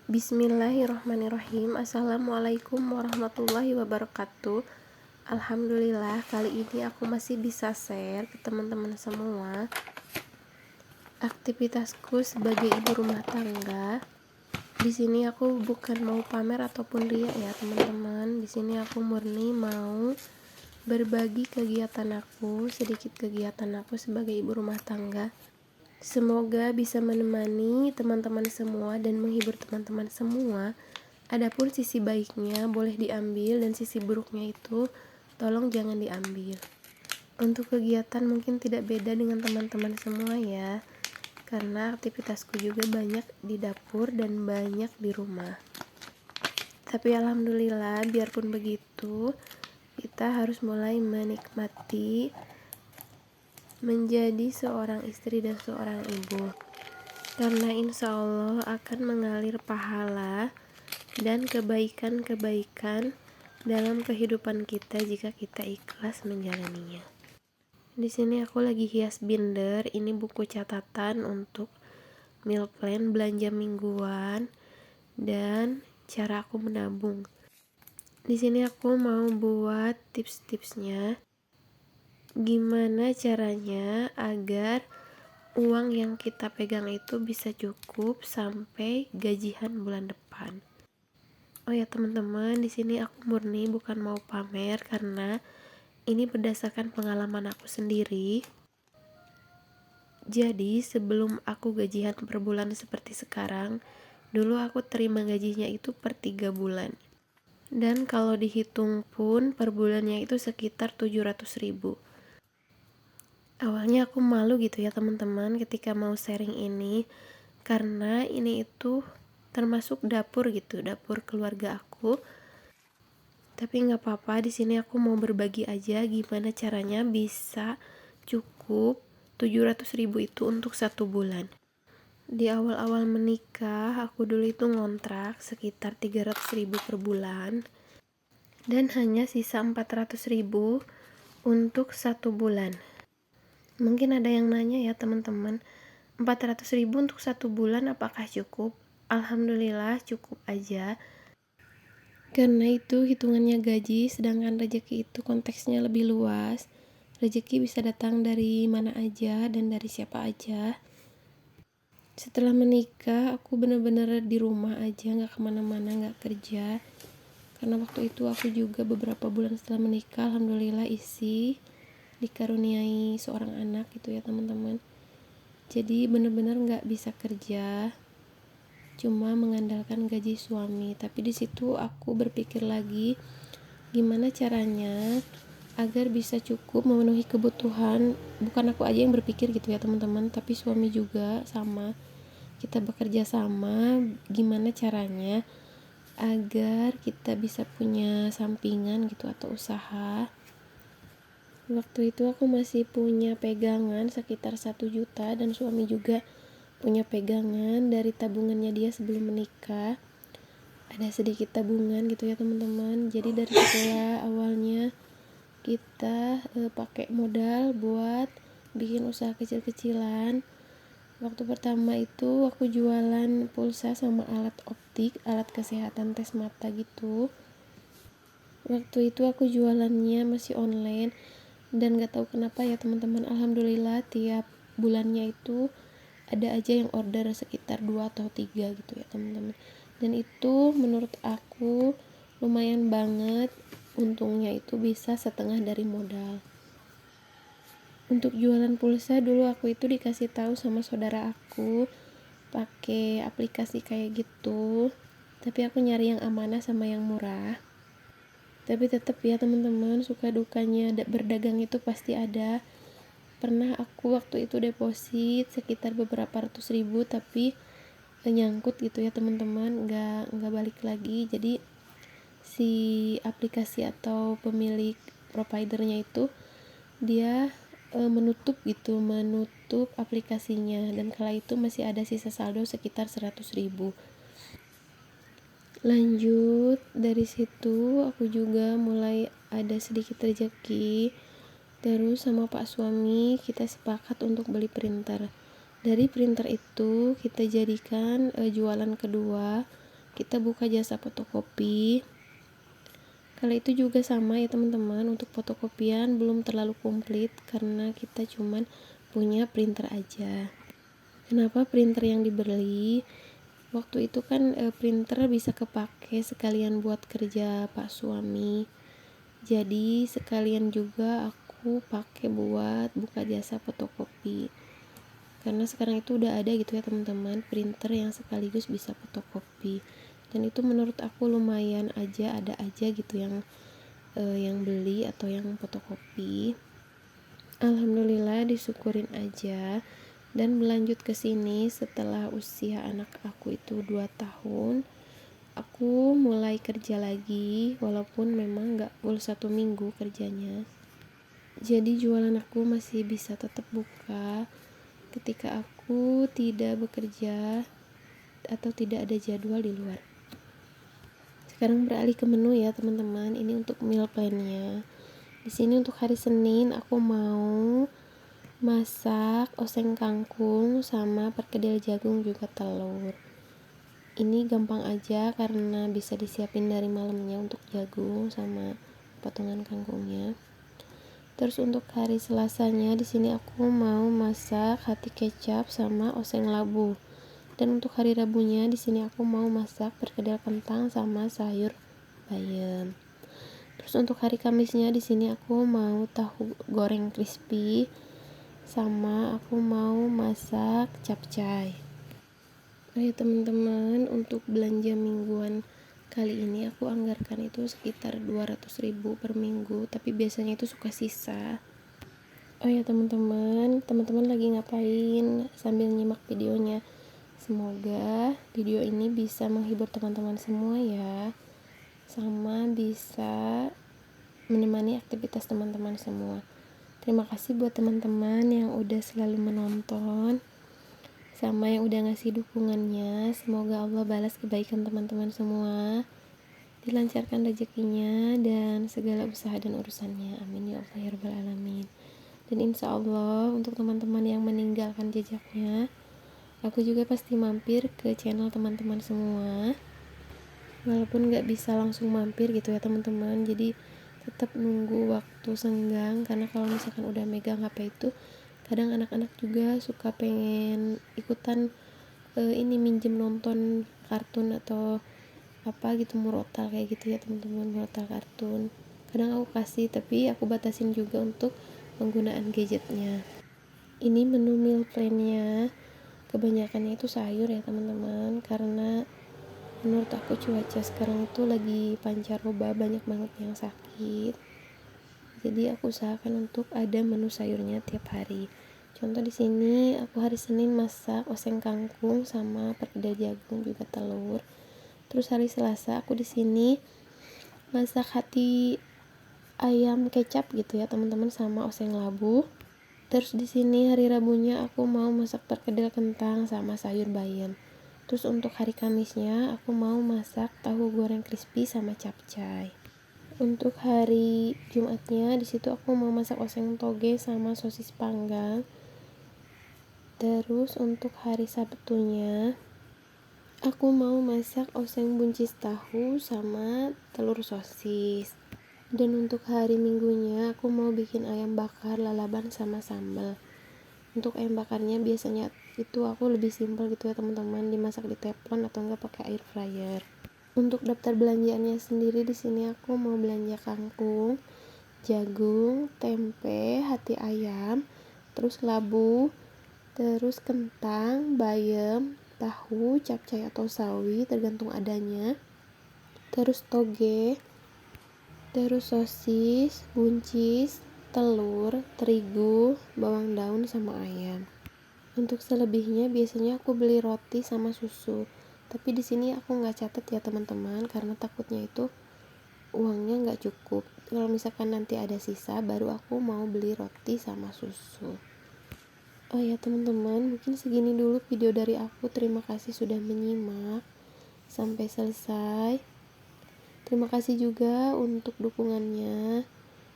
Bismillahirrahmanirrahim. Assalamualaikum warahmatullahi wabarakatuh. Alhamdulillah, kali ini aku masih bisa share ke teman-teman semua aktivitasku sebagai ibu rumah tangga. Di sini aku bukan mau pamer ataupun riak ya teman-teman. Di sini aku murni mau berbagi kegiatan aku, sedikit kegiatan aku sebagai ibu rumah tangga. Semoga bisa menemani teman-teman semua dan menghibur teman-teman semua. Adapun sisi baiknya boleh diambil dan sisi buruknya itu tolong jangan diambil. Untuk kegiatan mungkin tidak beda dengan teman-teman semua ya, karena aktivitasku juga banyak di dapur dan banyak di rumah. Tapi alhamdulillah, biarpun begitu, kita harus mulai menikmati menjadi seorang istri dan seorang ibu, karena insya Allah akan mengalir pahala dan kebaikan-kebaikan dalam kehidupan kita jika kita ikhlas menjalaninya. Di sini aku lagi hias binder. Ini buku catatan untuk meal plan, belanja mingguan, dan cara aku menabung. Di sini aku mau buat tips-tipsnya. Gimana caranya agar uang yang kita pegang itu bisa cukup sampai gajian bulan depan. Oh ya teman-teman, di sini aku murni bukan mau pamer karena ini berdasarkan pengalaman aku sendiri. Jadi sebelum aku gajian per bulan seperti sekarang, dulu aku terima gajinya itu per 3 bulan. Dan kalau dihitung pun per bulannya itu sekitar 700.000. Awalnya aku malu gitu ya teman-teman ketika mau sharing ini, karena ini itu termasuk dapur gitu, dapur keluarga aku. Tapi nggak apa-apa, di sini aku mau berbagi aja gimana caranya bisa cukup 700.000 itu untuk 1 bulan. Di awal-awal menikah, aku dulu itu ngontrak sekitar 300.000 per bulan dan hanya sisa 400.000 untuk 1 bulan. Mungkin ada yang nanya ya teman-teman, 400.000 untuk 1 bulan apakah cukup? Alhamdulillah cukup aja, karena itu hitungannya gaji, sedangkan rezeki itu konteksnya lebih luas. Rezeki bisa datang dari mana aja dan dari siapa aja. Setelah menikah, aku benar-benar di rumah aja, gak kemana-mana, gak kerja. Karena waktu itu aku juga beberapa bulan setelah menikah, alhamdulillah isi dikaruniai seorang anak gitu ya teman-teman. Jadi benar-benar nggak bisa kerja, cuma mengandalkan gaji suami. Tapi di situ aku berpikir lagi gimana caranya agar bisa cukup memenuhi kebutuhan. Bukan aku aja yang berpikir gitu ya teman-teman, tapi suami juga sama. Kita bekerja sama, gimana caranya agar kita bisa punya sampingan gitu atau usaha. Waktu itu aku masih punya pegangan sekitar 1 juta dan suami juga punya pegangan dari tabungannya dia sebelum menikah. Ada sedikit tabungan gitu ya teman-teman. Jadi dari sekolah awalnya kita pakai modal buat bikin usaha kecil-kecilan. Waktu pertama itu aku jualan pulsa sama alat optik, alat kesehatan tes mata gitu. Waktu itu aku jualannya masih online. Dan gak tahu kenapa ya teman-teman, alhamdulillah tiap bulannya itu ada aja yang order sekitar 2 atau 3 gitu ya teman-teman. Dan itu menurut aku lumayan banget, untungnya itu bisa setengah dari modal. Untuk jualan pulsa dulu aku itu dikasih tahu sama saudara aku pakai aplikasi kayak gitu. Tapi aku nyari yang amanah sama yang murah. Tapi tetap ya teman-teman, suka dukanya berdagang itu pasti ada. Pernah aku waktu itu deposit sekitar beberapa ratus ribu, tapi nyangkut gitu ya teman-teman, nggak balik lagi. Jadi si aplikasi atau pemilik providernya itu dia menutup aplikasinya, dan kala itu masih ada sisa saldo sekitar 100.000. Lanjut dari situ aku juga mulai ada sedikit rezeki. Terus sama pak suami kita sepakat untuk beli printer. Dari printer itu kita jadikan jualan kedua. kita buka jasa fotokopi. Kala itu juga sama ya teman-teman, untuk fotokopian belum terlalu komplit karena kita cuman punya printer aja. Kenapa printer yang dibeli? Waktu itu kan printer bisa kepake sekalian buat kerja Pak suami. Jadi sekalian juga aku pakai buat buka jasa fotokopi. Karena sekarang itu udah ada gitu ya teman-teman, printer yang sekaligus bisa fotokopi. Dan itu menurut aku lumayan aja, ada aja gitu yang beli atau yang fotokopi. Alhamdulillah disyukurin aja. Dan melanjut ke sini setelah usia anak aku itu 2 tahun, aku mulai kerja lagi, walaupun memang gak full 1 minggu kerjanya. Jadi jualan aku masih bisa tetap buka ketika aku tidak bekerja atau tidak ada jadwal di luar. Sekarang beralih ke menu ya teman-teman. Ini untuk meal plan-nya. Di sini untuk hari Senin aku mau masak oseng kangkung sama perkedel jagung juga telur. Ini gampang aja karena bisa disiapin dari malamnya untuk jagung sama potongan kangkungnya. Terus untuk hari Selasanya di sini aku mau masak hati kecap sama oseng labu. Dan untuk hari Rabunya di sini aku mau masak perkedel kentang sama sayur bayam. Terus untuk hari Kamisnya di sini aku mau tahu goreng crispy sama aku mau masak capcay. Oke teman-teman, untuk belanja mingguan kali ini aku anggarkan itu sekitar 200.000 per minggu, tapi biasanya itu suka sisa. Oh ya teman-teman lagi ngapain sambil nyimak videonya? Semoga video ini bisa menghibur teman-teman semua ya, sama bisa menemani aktivitas teman-teman semua. Terima kasih buat teman-teman yang udah selalu menonton, sama yang udah ngasih dukungannya. Semoga Allah balas kebaikan teman-teman semua, dilancarkan rezekinya dan segala usaha dan urusannya. Amin ya Allah ya rabbal alamin. Dan insya Allah untuk teman-teman yang meninggalkan jejaknya, aku juga pasti mampir ke channel teman-teman semua, walaupun gak bisa langsung mampir gitu ya teman-teman. Jadi tetap nunggu waktu senggang, karena kalau misalkan udah megang HP itu kadang anak-anak juga suka pengen ikutan ini minjem nonton kartun atau apa gitu, murotal kayak gitu ya teman-teman, murotal kartun. Kadang aku kasih, tapi aku batasin juga untuk penggunaan gadgetnya. Ini menu meal plan-nya kebanyakannya itu sayur ya teman-teman, karena menurut aku cuaca sekarang itu lagi pancaroba, banyak banget yang sakit. Jadi aku usahakan untuk ada menu sayurnya tiap hari. Contoh di sini aku hari Senin masak oseng kangkung sama perkedel jagung juga telur. Terus hari Selasa aku di sini masak hati ayam kecap gitu ya teman-teman sama oseng labu. Terus di sini hari Rabunya aku mau masak perkedel kentang sama sayur bayam. Terus untuk hari Kamisnya aku mau masak tahu goreng crispy sama capcay. Untuk hari Jumatnya di situ aku mau masak oseng toge sama sosis panggang. Terus untuk hari Sabtunya aku mau masak oseng buncis tahu sama telur sosis. Dan untuk hari Minggunya aku mau bikin ayam bakar lalaban sama sambal. Untuk ayam bakarnya biasanya itu aku lebih simpel gitu ya teman-teman, dimasak di teflon atau enggak pakai air fryer. Untuk daftar belanjaannya sendiri di sini aku mau belanja kangkung, jagung, tempe, hati ayam, terus labu, terus kentang, bayam, tahu, capcay atau sawi tergantung adanya, terus toge, terus sosis, buncis, telur, terigu, bawang daun sama ayam. Untuk selebihnya biasanya aku beli roti sama susu. Tapi di sini aku nggak catat ya teman-teman, karena takutnya itu uangnya nggak cukup. Kalau misalkan nanti ada sisa, baru aku mau beli roti sama susu. Oh ya teman-teman, mungkin segini dulu video dari aku. Terima kasih sudah menyimak sampai selesai. Terima kasih juga untuk dukungannya.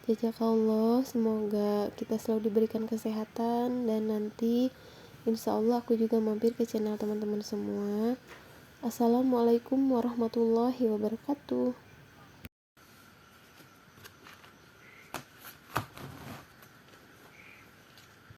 Jazakallah, semoga kita selalu diberikan kesehatan, dan nanti insya Allah aku juga mampir ke channel teman-teman semua. Assalamualaikum warahmatullahi wabarakatuh.